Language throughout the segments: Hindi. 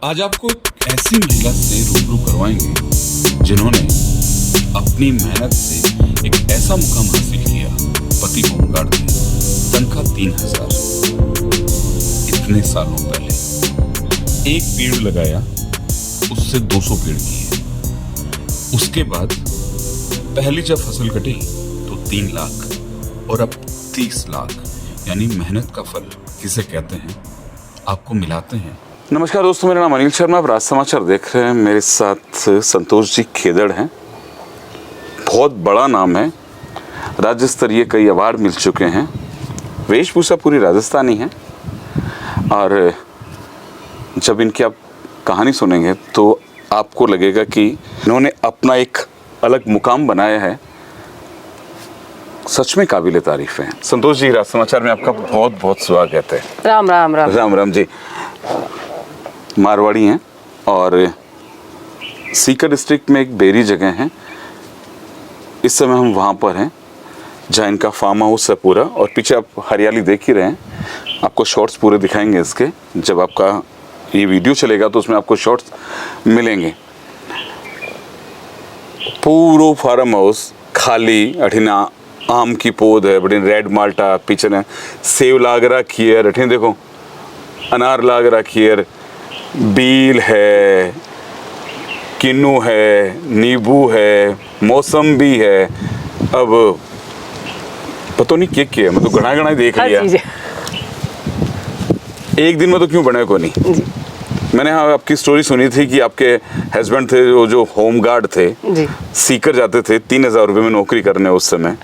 आज आपको एक ऐसी महिला से रूबरू करवाएंगे जिन्होंने अपनी मेहनत से एक ऐसा मुकाम हासिल किया। पति होमगार्ड थे, तनख्वाह 3000। इतने सालों पहले एक पेड़ लगाया, उससे 200 पेड़ किए। उसके बाद पहली जब फसल कटी तो 3 लाख और अब 30 लाख, यानी मेहनत का फल किसे कहते हैं, आपको मिलाते हैं। नमस्कार दोस्तों, मेरा नाम अनिल शर्मा, आप राज समाचार देख रहे हैं। मेरे साथ संतोष जी खेदड़ हैं। बहुत बड़ा नाम है, राज्य स्तरीय कई अवार्ड मिल चुके हैं। वेशभूषा पूरी राजस्थानी है और जब इनकी आप कहानी सुनेंगे तो आपको लगेगा कि इन्होंने अपना एक अलग मुकाम बनाया है। सच में काबिले तारीफ है। संतोष जी, राज समाचार में आपका बहुत बहुत स्वागत है। राम राम राम राम राम जी। मारवाड़ी हैं और सीकर डिस्ट्रिक्ट में एक बेरी जगह है। इस समय हम वहाँ पर हैं जहाँ इनका फार्म हाउस है पूरा, और पीछे आप हरियाली देख ही रहे हैं। आपको शॉर्ट्स पूरे दिखाएंगे इसके, जब आपका ये वीडियो चलेगा तो उसमें आपको शॉर्ट्स मिलेंगे। पूरो फार्म हाउस खाली, अठिना आम की पौध है, बड़ी रेड माल्टा, पीछे ने सेव लाग रखी है, अठिन देखो अनार लाग रखी है, बील है, किन्नू है, नींबू है, मौसम्बी है। अब पता नहीं क्या है, मैं तो घना देख लिया। एक दिन में तो क्यों बने को नहीं। मैंने हाँ आपकी स्टोरी सुनी थी कि आपके हस्बैंड थे जो होम गार्ड थे, सीकर जाते थे 3000 रुपये में नौकरी करने उस समय।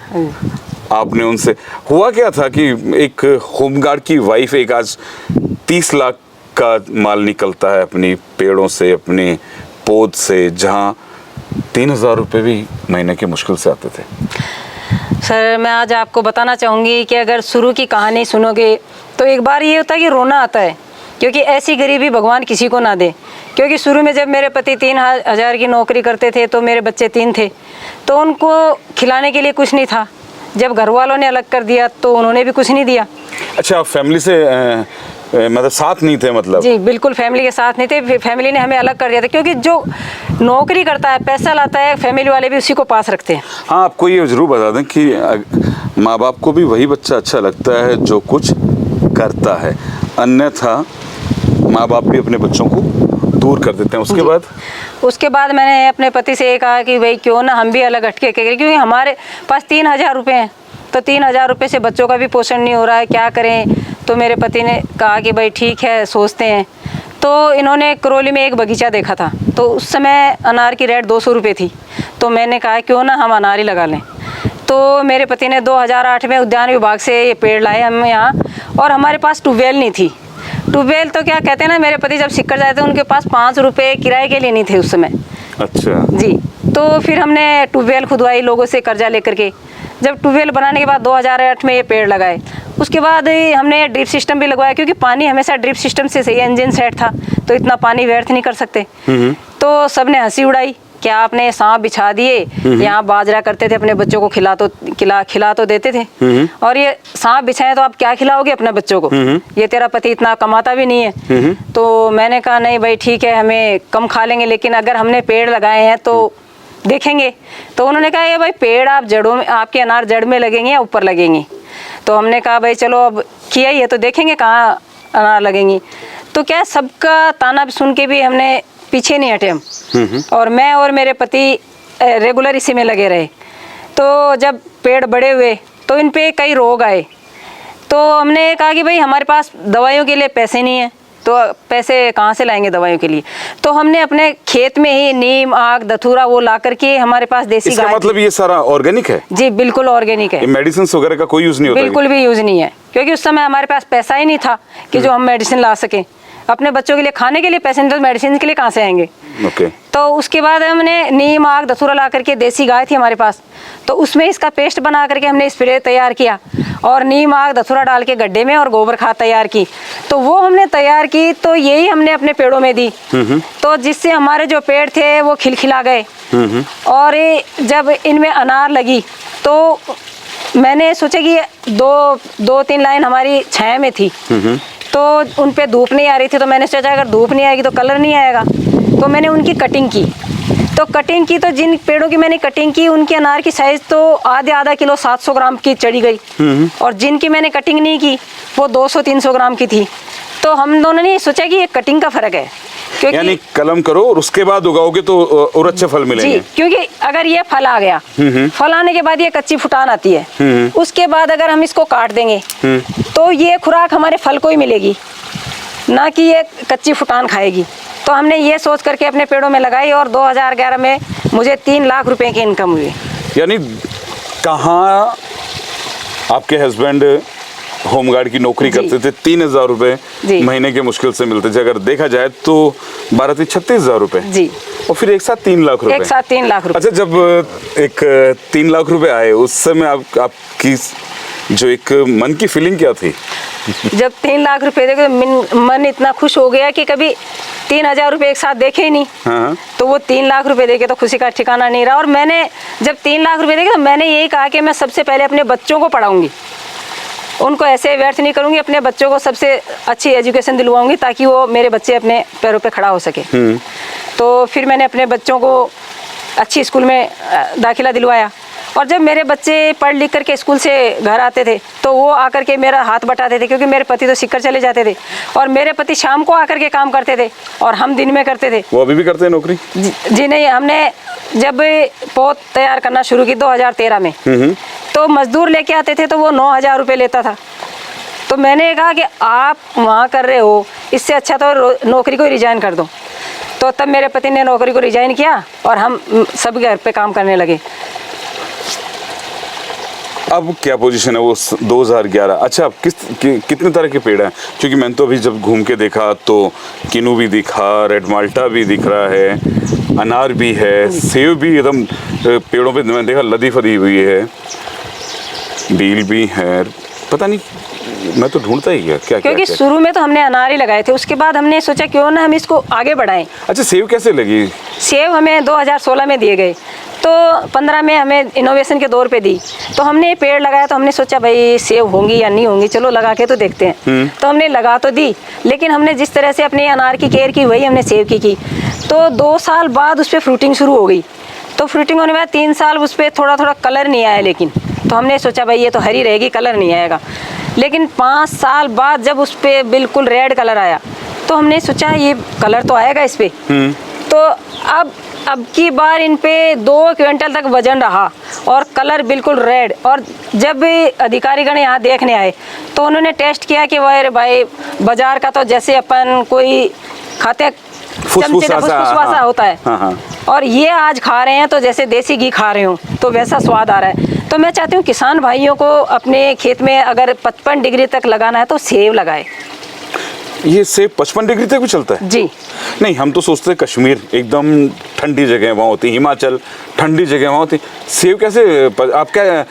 आपने उनसे, हुआ क्या था कि एक होम गार्ड की वाइफ एक आज 30 लाख का माल निकलता है अपनी पेड़ों से, अपने पौध से, जहाँ 3000 रुपये भी महीने के मुश्किल से आते थे। सर, मैं आज आपको बताना चाहूँगी कि अगर शुरू की कहानी सुनोगे तो एक बार ये होता है कि रोना आता है, क्योंकि ऐसी गरीबी भगवान किसी को ना दे। क्योंकि शुरू में जब मेरे पति 3000 की नौकरी करते थे तो मेरे बच्चे 3 थे, तो उनको खिलाने के लिए कुछ नहीं था। जब घर वालों ने अलग कर दिया तो उन्होंने भी कुछ नहीं दिया। अच्छा, आप फैमिली से मतलब साथ नहीं थे? मतलब जी बिल्कुल, फैमिली के साथ नहीं थे। फैमिली ने हमें अलग कर दिया था, क्योंकि जो नौकरी करता है, पैसा लाता है, फैमिली वाले भी उसी को पास रखते हैं। हाँ, आपको ये जरूर बता दें कि माँ बाप को भी वही बच्चा अच्छा लगता है जो कुछ करता है, अन्यथा माँ बाप भी अपने बच्चों को दूर कर देते हैं। उसके बाद मैंने अपने पति से कहा कि भाई क्यों ना हम भी अलग हटके करें, क्योंकि हमारे पास 3000 रुपये हैं, तो 3000 रुपये से बच्चों का भी पोषण नहीं हो रहा है, क्या करें। तो मेरे पति ने कहा कि भाई ठीक है, सोचते हैं। तो इन्होंने करौली में एक बगीचा देखा था, तो उस समय अनार की रेट 200 रुपये थी। तो मैंने कहा क्यों ना हम अनार ही लगा लें। तो मेरे पति ने 2008 में उद्यान विभाग से ये पेड़ लाए हम यहाँ, और हमारे पास ट्यूबवेल नहीं थी। ट्यूबवेल तो क्या कहते हैं ना, मेरे पति जब सीकर जाते थे उनके पास 5 रुपये किराए के लिए नहीं थे उस समय। अच्छा जी। तो फिर हमने ट्यूबवेल खुदवाई लोगों से कर्जा लेकर के। जब ट्यूबवेल बनाने के बाद 2008 में ये पेड़ लगाए, उसके बाद हमने ड्रिप सिस्टम भी लगवाया, क्योंकि पानी हमेशा ड्रिप सिस्टम से सही, इंजन सेट था तो इतना पानी व्यर्थ नहीं कर सकते। तो सबने हंसी उड़ाई, क्या आपने सांप बिछा दिए, यहाँ बाजरा करते थे, अपने बच्चों को खिला तो देते थे, और ये सांप बिछाए तो आप क्या खिलाओगे अपने बच्चों को, ये तेरा पति इतना कमाता भी नहीं है। तो मैंने कहा नहीं भाई ठीक है, हमें कम खा लेंगे, लेकिन अगर हमने पेड़ लगाए हैं तो देखेंगे। तो उन्होंने कहा ये भाई पेड़ आप जड़ों में, आपके अनार जड़ में लगेंगे या ऊपर लगेंगे। तो हमने कहा भाई चलो अब किया ही है तो देखेंगे कहाँ अनार लगेंगी। तो क्या सबका ताना सुन के भी हमने पीछे नहीं हटे हम, और मैं और मेरे पति रेगुलर इसी में लगे रहे। तो जब पेड़ बड़े हुए तो इन पे कई रोग आए, तो हमने कहा कि भाई हमारे पास दवाइयों के लिए पैसे नहीं है, तो पैसे कहाँ से लाएंगे दवाइयों के लिए। तो हमने अपने खेत में ही नीम, आक, धतूरा वो ला करके, हमारे पास देसी इसका गाय। मतलब ये सारा ऑर्गेनिक है? जी बिल्कुल ऑर्गेनिक है। मेडिसिन वगैरह का कोई यूज नहीं होता? बिल्कुल भी यूज नहीं है, क्योंकि उस समय हमारे पास पैसा ही नहीं था कि जो हम मेडिसिन ला सके। अपने बच्चों के लिए खाने के लिए पैसे नहीं, तो मेडिसिन के लिए कहाँ से आएंगे। तो उसके बाद हमने नीम, आक, धतूरा ला करके, देसी गाय थी हमारे पास, तो उसमें इसका पेस्ट बना करके हमने स्प्रे तैयार किया, और नीम, आक, धतूरा डाल के गड्ढे में, और गोबर खाद तैयार की। तो वो हमने तैयार की, तो यही हमने अपने पेड़ों में दी, तो जिससे हमारे जो पेड़ थे वो खिलखिला गए। और जब इनमें अनार लगी तो मैंने सोचा कि 2-3 लाइन हमारी छाया में थी, तो उन पे धूप नहीं आ रही थी, तो मैंने सोचा अगर धूप नहीं आएगी तो कलर नहीं आएगा, तो मैंने उनकी कटिंग की। तो जिन पेड़ों की मैंने कटिंग की उनके अनार की साइज़ तो आधा किलो 700 ग्राम की चढ़ी गई, और जिनकी मैंने कटिंग नहीं की वो 200-300 ग्राम की थी। तो हम दोनों ने सोचा कि ये कटिंग का फ़र्क है, क्योंकि यानी कलम करो और उसके बाद उगाओगे तो और अच्छे फल मिलेंगे। जी, क्योंकि अगर ये फल आ गया, फल आने के बाद ये कच्ची फुटान आती है, उसके बाद अगर हम इसको काट देंगे तो ये खुराक हमारे फल को ही मिलेगी, ना कि ये कच्ची फुटान खाएगी। तो हमने ये सोच करके अपने पेड़ों में लगाई, और 2011 में मुझे 3 लाख रुपए की इनकम हुई। यानी कहाँ आपके हस्बैंड होमगार्ड की नौकरी करते थे, 3,000 रुपए महीने के मुश्किल से मिलते थे, अगर देखा जाए तो 12-36,000 रुपए जी, और फिर एक साथ 3 लाख रुपए। एक साथ 3 लाख रुपए। अच्छा, जब एक 3 लाख रुपए आए उस समय आपकी जो एक मन की फीलिंग क्या थी? जब 3 लाख रुपए देखे मन इतना खुश हो गया कि कभी 3,000 रुपए एक साथ देखे ही नहीं। हाँ। तो वो 3 लाख रुपए देखे तो खुशी का ठिकाना नहीं रहा। और मैंने जब 3 लाख रुपए देखे तो मैंने यही कहा कि मैं सबसे पहले अपने बच्चों को पढ़ाऊंगी, उनको ऐसे व्यर्थ नहीं करूंगी, अपने बच्चों को सबसे अच्छी एजुकेशन दिलवाऊंगी ताकि वो मेरे बच्चे अपने पैरों पे खड़ा हो सके। तो फिर मैंने अपने बच्चों को अच्छी स्कूल में दाखिला दिलवाया, और जब मेरे बच्चे पढ़ लिख करके स्कूल से घर आते थे तो वो आकर के मेरा हाथ बटाते थे, क्योंकि मेरे पति तो सीकर चले जाते थे, और मेरे पति शाम को आकर के काम करते थे और हम दिन में करते थे। वो अभी भी करते हैं नौकरी? जी नहीं, हमने जब पौध तैयार करना शुरू की 2013 में, तो मजदूर लेके आते थे तो वो 9,000 रुपये लेता था। तो मैंने कहा कि आप वहाँ कर रहे हो, इससे अच्छा तो नौकरी को रिजाइन कर दो। तो तब मेरे पति ने नौकरी को रिजाइन किया और हम सब घर पे काम करने लगे। अब क्या पोजीशन है वो 2011? अच्छा, कितने तरह के पेड़ हैं? क्योंकि मैंने तो अभी जब घूम के देखा तो किनू भी दिखा, रेड माल्टा भी दिख रहा है, अनार भी है, सेब भी एकदम पेड़ों पे मैंने देखा लदी फदी हुई है, बील भी है। पता नहीं, मैं तो ढूंढता ही गया क्या। क्योंकि शुरू में तो हमने अनार ही लगाए थे, उसके बाद हमने सोचा क्यों ना हम इसको आगे बढ़ाएं। अच्छा, सेब कैसे लगी? सेब हमें 2016 में दिए गए, तो 15 में हमें इनोवेशन के दौर पे दी। तो हमने ये पेड़ लगाया, तो हमने सोचा भाई सेब होंगी या नहीं होंगी, चलो लगा के तो देखते हैं। तो हमने लगा तो दी, लेकिन हमने जिस तरह से अपने अनार की केयर की वही हमने सेब की। तो 2 साल बाद उस पर फ्रूटिंग शुरू हो गई। तो फ्रूटिंग होने के बाद 3 साल उस पर थोड़ा थोड़ा कलर नहीं आया, लेकिन तो हमने सोचा भाई ये तो हरी रहेगी, कलर नहीं आएगा। लेकिन 5 साल बाद जब उस पर बिल्कुल रेड कलर आया तो हमने सोचा ये कलर तो आएगा इस पर। तो अब की बार इन पे 2 क्विंटल तक वजन रहा और कलर बिल्कुल रेड। और जब अधिकारीगण यहाँ देखने आए तो उन्होंने टेस्ट किया कि भाई बाजार का तो जैसे अपन कोई खाते फुसफुसा होता है, हाँ। और ये आज खा रहे हैं तो जैसे देसी घी खा रहे हो, तो वैसा स्वाद आ रहा है। तो मैं चाहती हूँ किसान भाइयों को अपने खेत में अगर 55 डिग्री तक लगाना है तो सेब लगाए। ये सेब 55 डिग्री तक भी चलता है? जी नहीं, हम तो सोचते हैं कश्मीर एकदम ठंडी जगह वहाँ होती, हिमाचल ठंडी जगह वहाँ होती। सेब कैसे आप क्या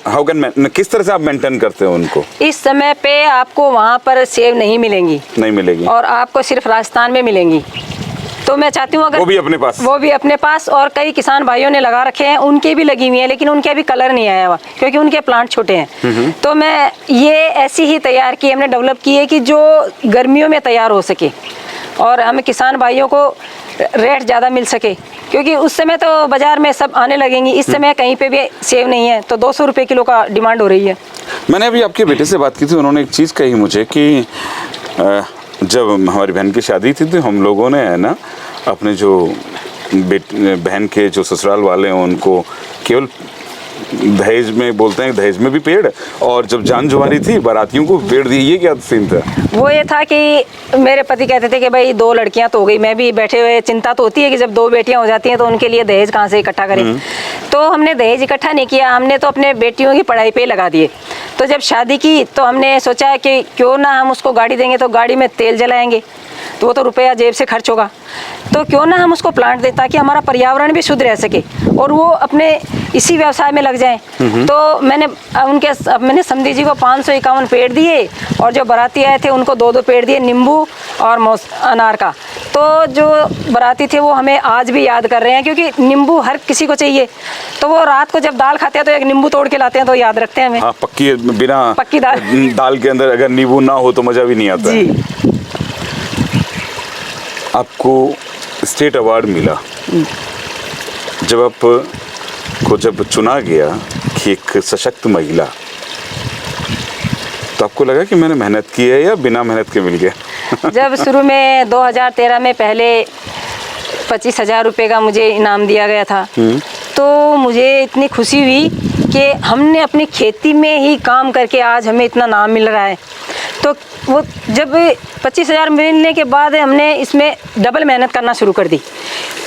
हाउ कैन किस तरह से आप मेंटेन करते हो उनको? इस समय पे आपको वहाँ पर सेब नहीं मिलेगी, और आपको सिर्फ राजस्थान में मिलेंगी। तो मैं चाहती हूँ अगर वो भी अपने पास और कई किसान भाइयों ने लगा रखे हैं, उनके भी लगी हुई है, लेकिन उनके अभी कलर नहीं आया हुआ क्योंकि उनके प्लांट छोटे हैं। तो मैं ये ऐसी ही तैयार की, हमने डेवलप की है कि जो गर्मियों में तैयार हो सके और हमें किसान भाइयों को रेट ज़्यादा मिल सके, क्योंकि उस समय तो बाज़ार में सब आने लगेंगी। इस समय कहीं पे भी सेब नहीं है, तो 200 रुपये किलो का डिमांड हो रही है। मैंने अभी आपके बेटे से बात की थी, उन्होंने एक चीज़ कही मुझे कि जब हमारी बहन की शादी थी तो हम लोगों ने है ना अपने जो बहन के जो ससुराल वाले हैं उनको केवल दहेज में, बोलते हैं दहेज में भी पेड़, और जब जान जुआरी थी बारातियों को पेड़ दिए। ये क्या सीन था? वो ये था कि मेरे पति कहते थे कि भाई 2 लड़कियां तो हो गई, मैं भी बैठे हुए चिंता तो होती है कि जब 2 बेटियां हो जाती हैं तो उनके लिए दहेज कहाँ से इकट्ठा करें। तो हमने दहेज इकट्ठा नहीं किया, हमने तो अपने बेटियों की पढ़ाई पे लगा दिए। तो जब शादी की तो हमने सोचा कि क्यों ना हम उसको गाड़ी देंगे तो गाड़ी में तेल जलाएंगे, तो वो तो रुपया जेब से खर्च होगा, तो क्यों ना हम उसको प्लांट दें ताकि हमारा पर्यावरण भी शुद्ध रह सके और वो अपने इसी व्यवसाय में लग जाएं। तो मैंने समधी जी को 551 पेड़ दिए, और जो बाराती आए थे उनको 2-2 पेड़ दिए, नींबू और अनार का। तो जो बाराती थे वो हमें आज भी याद कर रहे हैं, क्योंकि नींबू हर किसी को चाहिए। तो वो रात को जब दाल खाते हैं तो एक नींबू तोड़ के लाते हैं, तो याद रखते हैं हमें। हाँ, बिना पक्की दाल के अंदर अगर नींबू ना हो तो मजा भी नहीं आता जी। है। आपको स्टेट अवार्ड मिला, जब चुना गया कि एक सशक्त महिला, तो आपको लगा कि मैंने मेहनत की है या बिना मेहनत के मिल गया? जब शुरू में 2013 में पहले 25,000 रुपये का मुझे इनाम दिया गया था, तो मुझे इतनी खुशी हुई कि हमने अपनी खेती में ही काम करके आज हमें इतना नाम मिल रहा है। तो वो जब 25,000 मिलने के बाद हमने इसमें डबल मेहनत करना शुरू कर दी,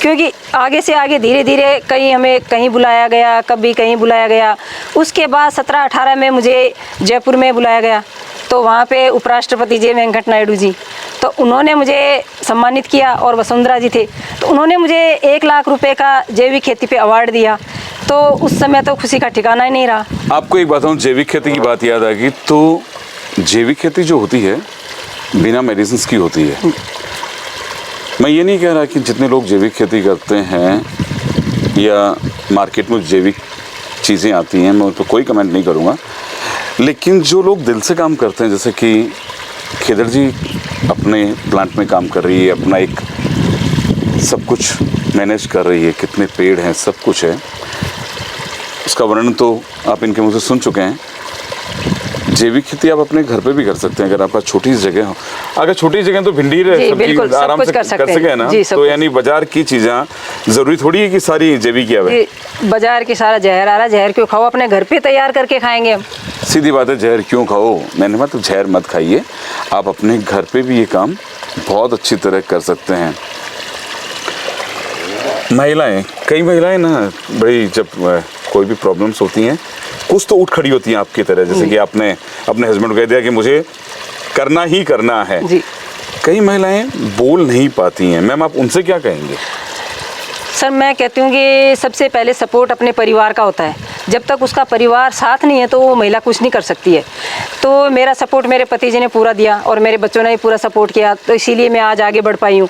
क्योंकि आगे से आगे धीरे धीरे हमें कहीं बुलाया गया, कभी कहीं बुलाया गया। उसके बाद 17-18 में मुझे जयपुर में बुलाया गया, तो वहाँ पे उपराष्ट्रपति जे वेंकट नायडू जी, तो उन्होंने मुझे सम्मानित किया, और वसुंधरा जी थे, तो उन्होंने मुझे 1 लाख रुपए का जैविक खेती पे अवार्ड दिया। तो उस समय तो खुशी का ठिकाना ही नहीं रहा। आपको एक बात, जैविक खेती की बात याद आ गई, तो जैविक खेती जो होती है बिना मेडिसिन की होती है। मैं ये नहीं कह रहा कि जितने लोग जैविक खेती करते हैं या मार्केट में जैविक चीज़ें आती हैं, मैं उन पर कोई कमेंट नहीं करूँगा, लेकिन जो लोग दिल से काम करते हैं, जैसे कि खेदर जी अपने प्लांट में काम कर रही है, अपना एक सब कुछ मैनेज कर रही है, कितने पेड़ हैं, सब कुछ है, उसका वर्णन तो आप इनके मुँह से सुन चुके हैं। जैविक खेती आप अपने घर पे भी कर सकते हैं, अगर आपका छोटी जगह हो। अगर छोटी जगह तो भिंडी सब्जी आराम से कर सके ना, तो यानी बाजार की चीज़ें ज़रूरी थोड़ी है कि सारी जैविक आवे। बाजार की सारा जहर आ रहा, जहर क्यों खाओ, अपने घर पे तैयार करके खाएंगे हम। सीधी बात है, जहर क्यों खाओ, मैंने मतलब जहर मत खाइए, आप अपने घर पे भी ये काम बहुत अच्छी तरह कर सकते हैं। महिलाएं, कई महिलाएं ना बड़ी, जब कोई भी प्रॉब्लम्स होती हैं, कुछ तो उठ खड़ी होती हैं आपकी तरह, जैसे कि आपने अपने हस्बैंड को कह दिया कि मुझे करना ही करना है जी। कई महिलाएं बोल नहीं पाती हैं, मैम आप उनसे क्या कहेंगे? सर मैं कहती हूँ कि सबसे पहले सपोर्ट अपने परिवार का होता है। जब तक उसका परिवार साथ नहीं है तो वो महिला कुछ नहीं कर सकती है। तो मेरा सपोर्ट मेरे पति जी ने पूरा दिया और मेरे बच्चों ने भी पूरा सपोर्ट किया, तो इसीलिए मैं आज आगे बढ़ पाई हूँ।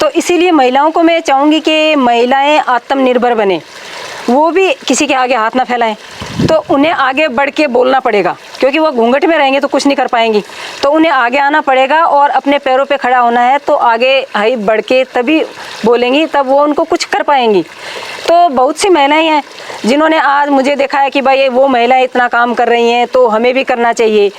तो इसीलिए महिलाओं को मैं चाहूँगी कि महिलाएं आत्मनिर्भर बने, वो भी किसी के आगे हाथ ना फैलाएं। तो उन्हें आगे बढ़ के बोलना पड़ेगा, क्योंकि वो घूंघट में रहेंगे तो कुछ नहीं कर पाएंगी। तो उन्हें आगे आना पड़ेगा और अपने पैरों पे खड़ा होना है, तो आगे हाई बढ़ के तभी बोलेंगी, तब वो उनको कुछ कर पाएंगी। तो बहुत सी महिलाएं हैं जिन्होंने आज मुझे देखा है कि भाई वो महिलाएं इतना काम कर रही हैं, तो हमें भी करना चाहिए।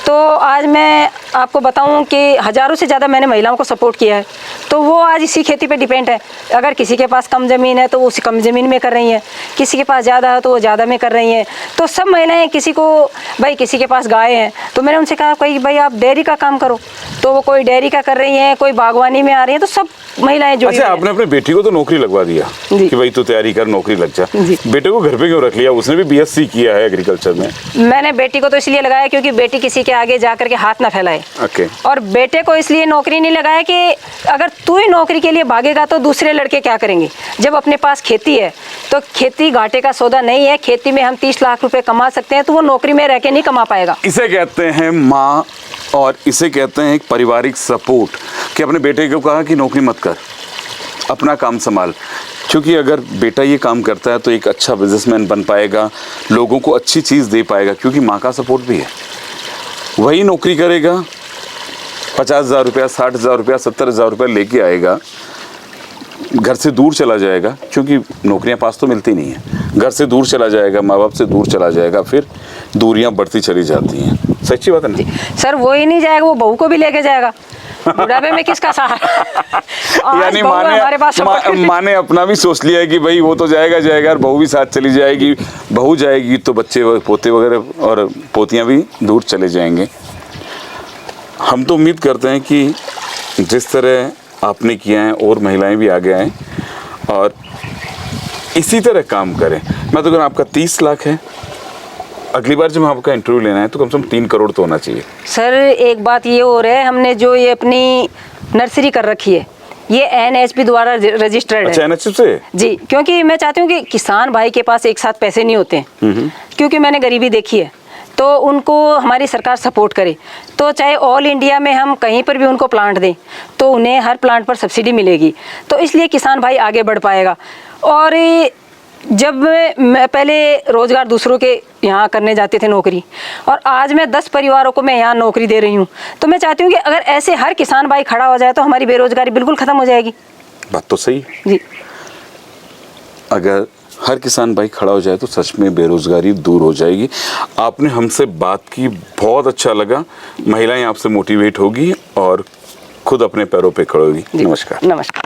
तो आज मैं आपको बताऊं कि हज़ारों से ज़्यादा मैंने महिलाओं को सपोर्ट किया है, तो वो आज इसी खेती पे डिपेंड है। अगर किसी के पास कम ज़मीन है तो वो उसी कम ज़मीन में कर रही हैं, किसी के पास ज़्यादा है तो वो ज़्यादा में कर रही हैं। तो सब महिलाएं, किसी के पास गाय हैं तो मैंने उनसे कहा भाई आप डेयरी का काम करो, तो वो कोई डेयरी का कर रही हैं, कोई बागवानी में आ रही हैं, तो सब महिलाएं जुड़ी। अच्छा, आपने अपने बेटी को तो नौकरी लगवा दिया कि भाई तू तैयारी कर, नौकरी लग जा। बेटे को घर पे क्यों रख लिया? उसने भी बीएससी किया है एग्रीकल्चर में। मैंने बेटी को तो इसलिए लगाया क्योंकि बेटी किसी के आगे जा करके हाथ ना फैलाए। और बेटे को इसलिए नौकरी नहीं लगाया कि अगर तू ही नौकरी के लिए भागेगा तो दूसरे लड़के क्या करेंगे। जब अपने पास खेती है तो खेती घाटे का सौदा नहीं है, खेती में हम 30 लाख रुपए कमा सकते हैं, तो वो नौकरी में रह के नहीं कमा पाएगा। इसे कहते हैं माँ, और इसे कहते हैं एक पारिवारिक सपोर्ट, कि अपने बेटे को कहा कि नौकरी मत कर, अपना काम संभाल। क्योंकि अगर बेटा ये काम करता है तो एक अच्छा बिजनेसमैन बन पाएगा, लोगों को अच्छी चीज़ दे पाएगा, क्योंकि माँ का सपोर्ट भी है। वही नौकरी करेगा, 50,000 रुपया, 60,000 रुपया, 70,000 रुपया लेके आएगा, घर से दूर चला जाएगा, क्योंकि नौकरियां पास तो मिलती नहीं है, घर से दूर चला जाएगा, माँ बाप से दूर चला जाएगा, फिर दूरियां बढ़ती चली जाती हैं। सच्ची बात है ना सर? वो ही नहीं जाएगा, वो बहू को भी लेके जाएगा। बुढ़ापे में किसका सहारा? यानी माँ ने अपना भी सोच लिया है कि भाई वो तो जाएगा और बहू भी साथ चली जाएगी। बहू जाएगी तो बच्चे पोते वगैरह और पोतियाँ भी दूर चले जाएंगे। हम तो उम्मीद करते हैं कि जिस तरह आपने किया है और महिलाएं भी आगे आएँ और इसी तरह काम करें। मैं तो अगर आपका 30 लाख है, अगली बार जब आपका इंटरव्यू लेना है तो कम से कम 3 करोड़ तो होना चाहिए। सर एक बात ये और है, हमने जो ये अपनी नर्सरी कर रखी है ये NHP द्वारा रजिस्टर्ड है। अच्छा, NHP से? जी, क्योंकि मैं चाहती हूँ कि किसान भाई के पास एक साथ पैसे नहीं होते हैं, क्योंकि मैंने गरीबी देखी है। तो उनको हमारी सरकार सपोर्ट करे, तो चाहे ऑल इंडिया में हम कहीं पर भी उनको प्लांट दें तो उन्हें हर प्लांट पर सब्सिडी मिलेगी, तो इसलिए किसान भाई आगे बढ़ पाएगा। और जब मैं पहले रोज़गार दूसरों के यहाँ करने जाते थे नौकरी, और आज मैं 10 परिवारों को मैं यहाँ नौकरी दे रही हूँ, तो मैं चाहती हूँ कि अगर ऐसे हर किसान भाई खड़ा हो जाए तो हमारी बेरोज़गारी बिल्कुल ख़त्म हो जाएगी। बात तो सही है जी, अगर हर किसान भाई खड़ा हो जाए तो सच में बेरोजगारी दूर हो जाएगी। आपने हमसे बात की, बहुत अच्छा लगा। महिलाएं आपसे मोटिवेट होगी और खुद अपने पैरों पे खड़ी होगी। नमस्कार। नमस्कार।